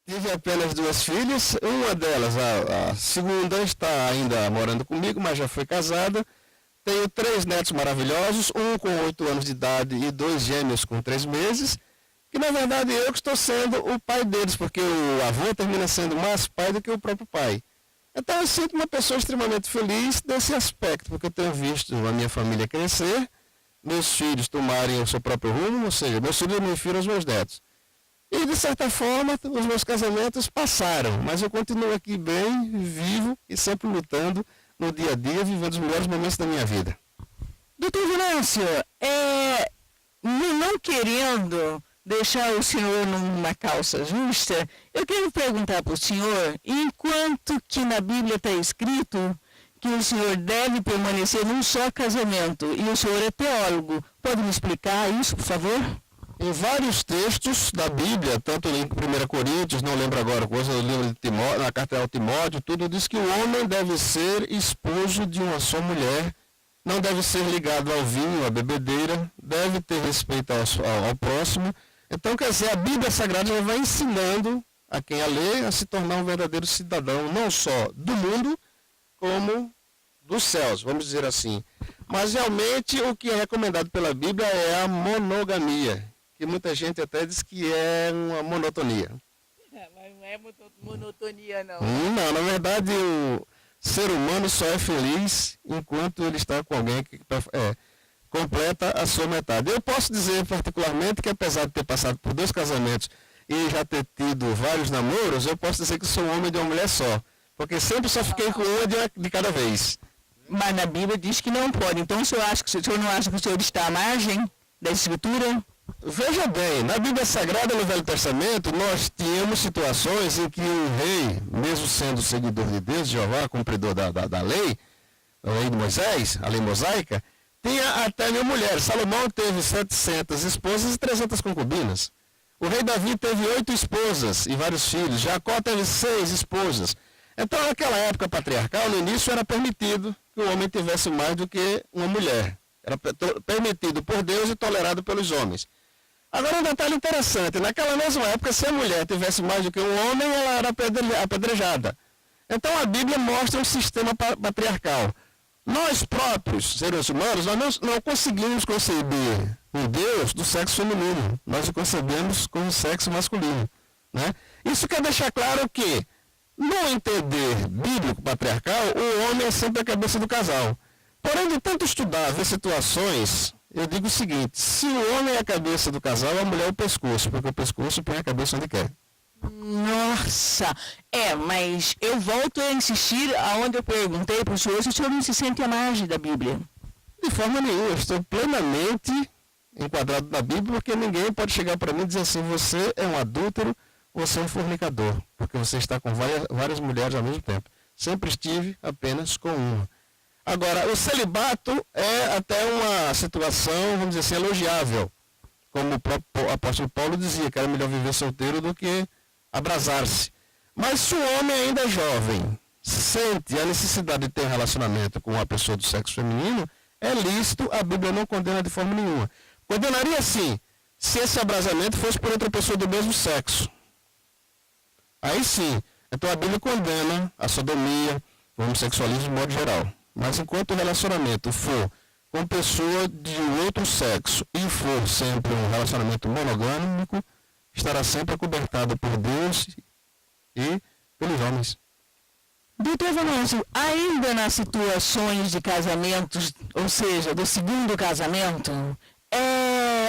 Tive apenas duas filhas, uma delas, a segunda, está ainda morando comigo, mas já foi casada. Tenho 3 netos maravilhosos, um com 8 anos de idade e 2 gêmeos com 3 meses, que na verdade eu que estou sendo o pai deles, porque o avô termina sendo mais pai do que o próprio pai. Então eu sinto uma pessoa extremamente feliz desse aspecto, porque eu tenho visto a minha família crescer, meus filhos tomarem o seu próprio rumo, ou seja, meus filhos me refiram aos meus netos. E de certa forma, os meus casamentos passaram, mas eu continuo aqui bem, vivo e sempre lutando no dia a dia, vivendo os melhores momentos da minha vida. Doutor Venâncio, não querendo deixar o senhor numa calça justa, eu quero perguntar para o senhor, enquanto que na Bíblia está escrito que o senhor deve permanecer num só casamento, e o senhor é teólogo, pode me explicar isso, por favor? Em vários textos da Bíblia, tanto em 1 Coríntios, não lembro agora, coisa do livro de Timóteo, na carta ao Timóteo, tudo diz que o homem deve ser esposo de uma só mulher, não deve ser ligado ao vinho, à bebedeira, deve ter respeito ao próximo. Então, quer dizer, a Bíblia Sagrada já vai ensinando a quem a lê a se tornar um verdadeiro cidadão, não só do mundo, como dos céus, vamos dizer assim. Mas realmente o que é recomendado pela Bíblia é a monogamia, que muita gente até diz que é uma monotonia. Mas não é monotonia, não. Não, na verdade o ser humano só é feliz enquanto ele está com alguém que completa a sua metade. Eu posso dizer particularmente que apesar de ter passado por 2 casamentos e já ter tido vários namoros, eu posso dizer que sou um homem de uma mulher só, porque sempre só fiquei com uma de cada vez. Mas na Bíblia diz que não pode, então o senhor não acha que o senhor está à margem da Escritura? Veja bem, na Bíblia Sagrada, no Velho Testamento, nós tínhamos situações em que o rei, mesmo sendo seguidor de Deus, Jeová, cumpridor da lei, a lei de Moisés, a lei mosaica, tinha até 1000 mulheres. Salomão teve 700 esposas e 300 concubinas. O rei Davi teve 8 esposas e vários filhos. Jacó teve 6 esposas. Então, naquela época patriarcal, no início era permitido que o homem tivesse mais do que uma mulher. Era permitido por Deus e tolerado pelos homens. Agora, um detalhe interessante, naquela mesma época, se a mulher tivesse mais do que um homem, ela era apedrejada. Então, a Bíblia mostra um sistema patriarcal. Nós próprios, seres humanos, nós não conseguimos conceber um Deus do sexo feminino. Nós o concebemos com o sexo masculino, né? Isso quer deixar claro que, no entender bíblico patriarcal, o homem é sempre a cabeça do casal. Porém, de tanto estudar, ver situações, eu digo o seguinte: se o homem é a cabeça do casal, a mulher é o pescoço, porque o pescoço põe a cabeça onde quer. Nossa! Mas eu volto a insistir aonde eu perguntei para o senhor se o senhor não se sente à margem da Bíblia. De forma nenhuma, eu estou plenamente enquadrado na Bíblia, porque ninguém pode chegar para mim e dizer assim: você é um adúltero, você é um fornicador, porque você está com várias mulheres ao mesmo tempo. Sempre estive apenas com uma. Agora, o celibato é até uma situação, vamos dizer assim, elogiável. Como o próprio apóstolo Paulo dizia, que era melhor viver solteiro do que abrasar-se. Mas se o homem ainda é jovem, sente a necessidade de ter um relacionamento com uma pessoa do sexo feminino, é lícito, a Bíblia não condena de forma nenhuma. Condenaria sim, se esse abrasamento fosse por outra pessoa do mesmo sexo. Aí sim, então a Bíblia condena a sodomia, o homossexualismo de modo geral. Mas enquanto o relacionamento for com pessoa de outro sexo e for sempre um relacionamento monogâmico, estará sempre acobertado por Deus e pelos homens. Doutor Venâncio, ainda nas situações de casamentos, ou seja, do segundo casamento,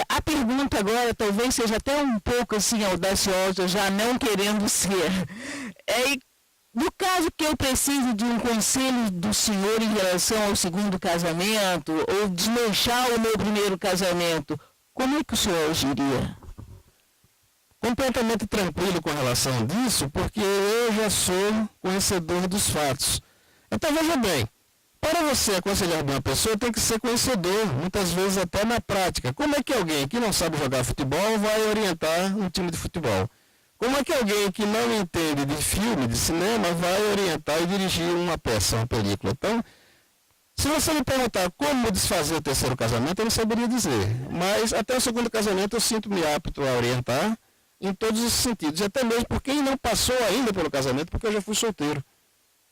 a pergunta agora talvez seja até um pouco assim audaciosa, já não querendo ser. No caso que eu preciso de um conselho do senhor em relação ao segundo casamento, ou desmanchar o meu primeiro casamento, como é que o senhor agiria? Completamente tranquilo com relação disso, porque eu já sou conhecedor dos fatos. Então veja bem, para você aconselhar uma pessoa tem que ser conhecedor, muitas vezes até na prática. Como é que alguém que não sabe jogar futebol vai orientar um time de futebol? Como é que alguém que não entende de filme, de cinema, vai orientar e dirigir uma peça, uma película? Então, se você me perguntar como desfazer o terceiro casamento, eu não saberia dizer. Mas até o segundo casamento eu sinto-me apto a orientar, em todos os sentidos, e até mesmo por quem não passou ainda pelo casamento, porque eu já fui solteiro.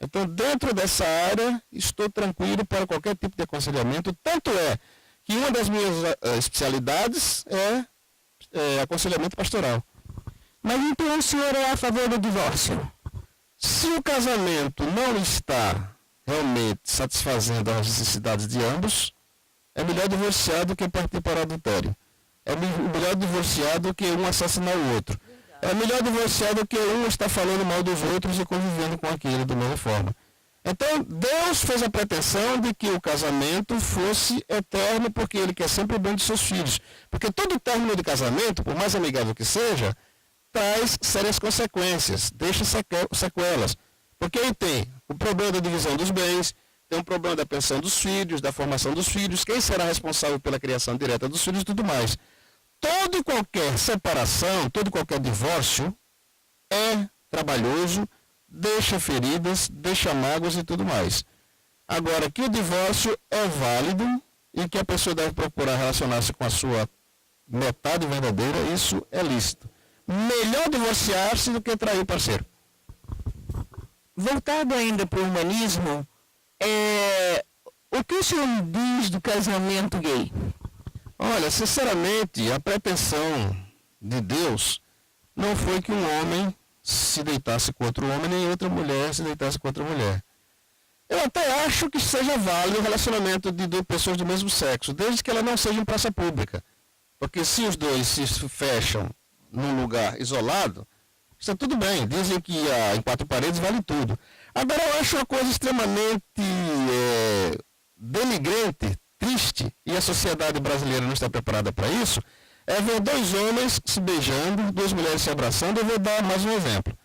Então, dentro dessa área, estou tranquilo para qualquer tipo de aconselhamento, tanto é que uma das minhas especialidades é aconselhamento pastoral. Mas então o senhor é a favor do divórcio? Se o casamento não está realmente satisfazendo as necessidades de ambos, é melhor divorciar do que partir para o adultério. É melhor divorciar do que um assassinar o outro. É melhor divorciar do que um estar falando mal dos outros e convivendo com aquilo da mesma forma. Então, Deus fez a pretensão de que o casamento fosse eterno, porque Ele quer sempre o bem de seus filhos. Porque todo término de casamento, por mais amigável que seja, traz sérias consequências, deixa sequelas. Porque aí tem o problema da divisão dos bens, tem um problema da pensão dos filhos, da formação dos filhos, quem será responsável pela criação direta dos filhos e tudo mais. Toda e qualquer separação, todo e qualquer divórcio é trabalhoso, deixa feridas, deixa mágoas e tudo mais. Agora, que o divórcio é válido e que a pessoa deve procurar relacionar-se com a sua metade verdadeira, isso é lícito. Melhor divorciar-se do que trair o parceiro. Voltado ainda para o humanismo, o que o senhor diz do casamento gay? Olha, sinceramente, a pretensão de Deus não foi que um homem se deitasse com outro homem, nem outra mulher se deitasse com outra mulher. Eu até acho que seja válido o relacionamento de pessoas do mesmo sexo, desde que ela não seja em praça pública. Porque se os dois se fecham num lugar isolado, está tudo bem. Dizem que em quatro paredes vale tudo. Agora eu acho uma coisa extremamente denigrante, triste, e a sociedade brasileira não está preparada para isso, é ver dois homens se beijando, duas mulheres se abraçando. Eu vou dar mais um exemplo.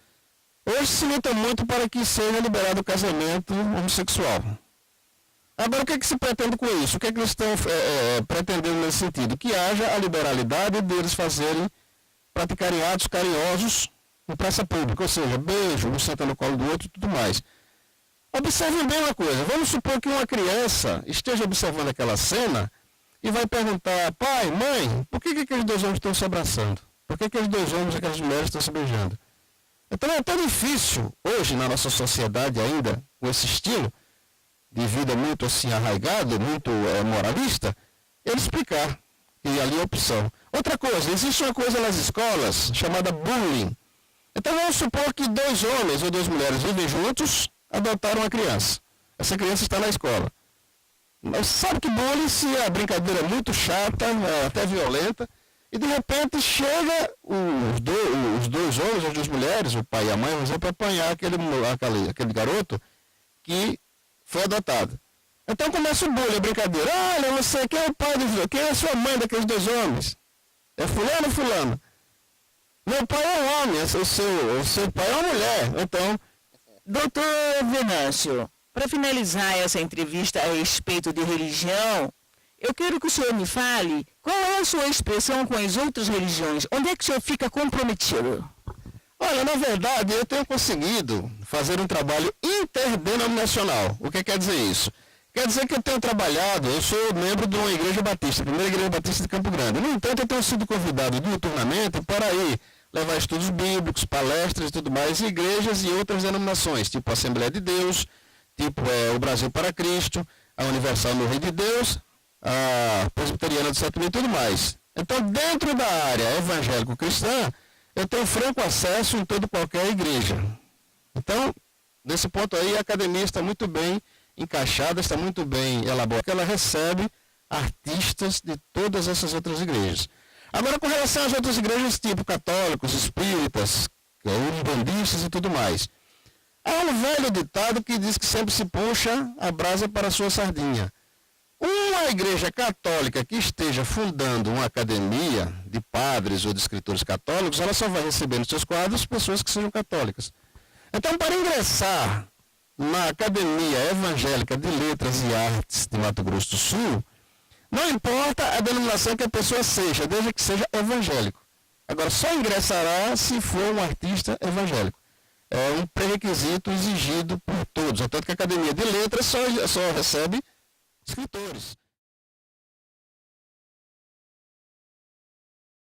Hoje se luta muito para que seja liberado o casamento homossexual. Agora, o que é que se pretende com isso? O que é que eles estão pretendendo nesse sentido? Que haja a liberalidade deles praticarem atos carinhosos em praça pública, ou seja, beijo, um senta no colo do outro e tudo mais. Observem bem uma coisa, vamos supor que uma criança esteja observando aquela cena e vai perguntar: pai, mãe, por que aqueles dois homens estão se abraçando? Por que aqueles dois homens e aquelas mulheres estão se beijando? Então é tão difícil hoje na nossa sociedade ainda, com esse estilo de vida muito assim arraigado, muito moralista, ele explicar que ali é opção. Outra coisa, existe uma coisa nas escolas chamada bullying. Então vamos supor que dois homens ou duas mulheres vivem juntos, adotaram uma criança. Essa criança está na escola. Mas sabe que bullying, se a brincadeira é muito chata, até violenta, e de repente chega os dois homens, as duas mulheres, o pai e a mãe, vão para apanhar aquele garoto que foi adotado. Então começa o bullying, a brincadeira. Olha, você, quem é o pai dos dois? Quem é a sua mãe daqueles dois homens? É fulano ou fulano? Meu pai é um homem, o seu pai é uma mulher. Então, doutor Venâncio, para finalizar essa entrevista a respeito de religião, eu quero que o senhor me fale qual é a sua expressão com as outras religiões. Onde é que o senhor fica comprometido? Olha, na verdade, eu tenho conseguido fazer um trabalho interdenominacional. O que quer dizer isso? Quer dizer que eu tenho trabalhado, eu sou membro de uma igreja batista, a primeira igreja batista de Campo Grande. No entanto, eu tenho sido convidado diuturnamente para ir levar estudos bíblicos, palestras e tudo mais, em igrejas e outras denominações, tipo a Assembleia de Deus, tipo o Brasil para Cristo, a Universal no Reino de Deus, a Presbiteriana do Sétimo e tudo mais. Então, dentro da área evangélico-cristã, eu tenho franco acesso em toda qualquer igreja. Então, nesse ponto aí, a academia está muito bem encaixada, está muito bem elaborada, porque ela recebe artistas de todas essas outras igrejas. Agora, com relação às outras igrejas, tipo católicos, espíritas, umbandistas e tudo mais, há um velho ditado que diz que sempre se puxa a brasa para a sua sardinha. Uma igreja católica que esteja fundando uma academia de padres ou de escritores católicos, ela só vai receber nos seus quadros pessoas que sejam católicas. Então, para ingressar na Academia Evangélica de Letras e Artes de Mato Grosso do Sul, não importa a denominação que a pessoa seja, desde que seja evangélico. Agora, só ingressará se for um artista evangélico. É um pré-requisito exigido por todos. Tanto que a Academia de Letras só recebe escritores.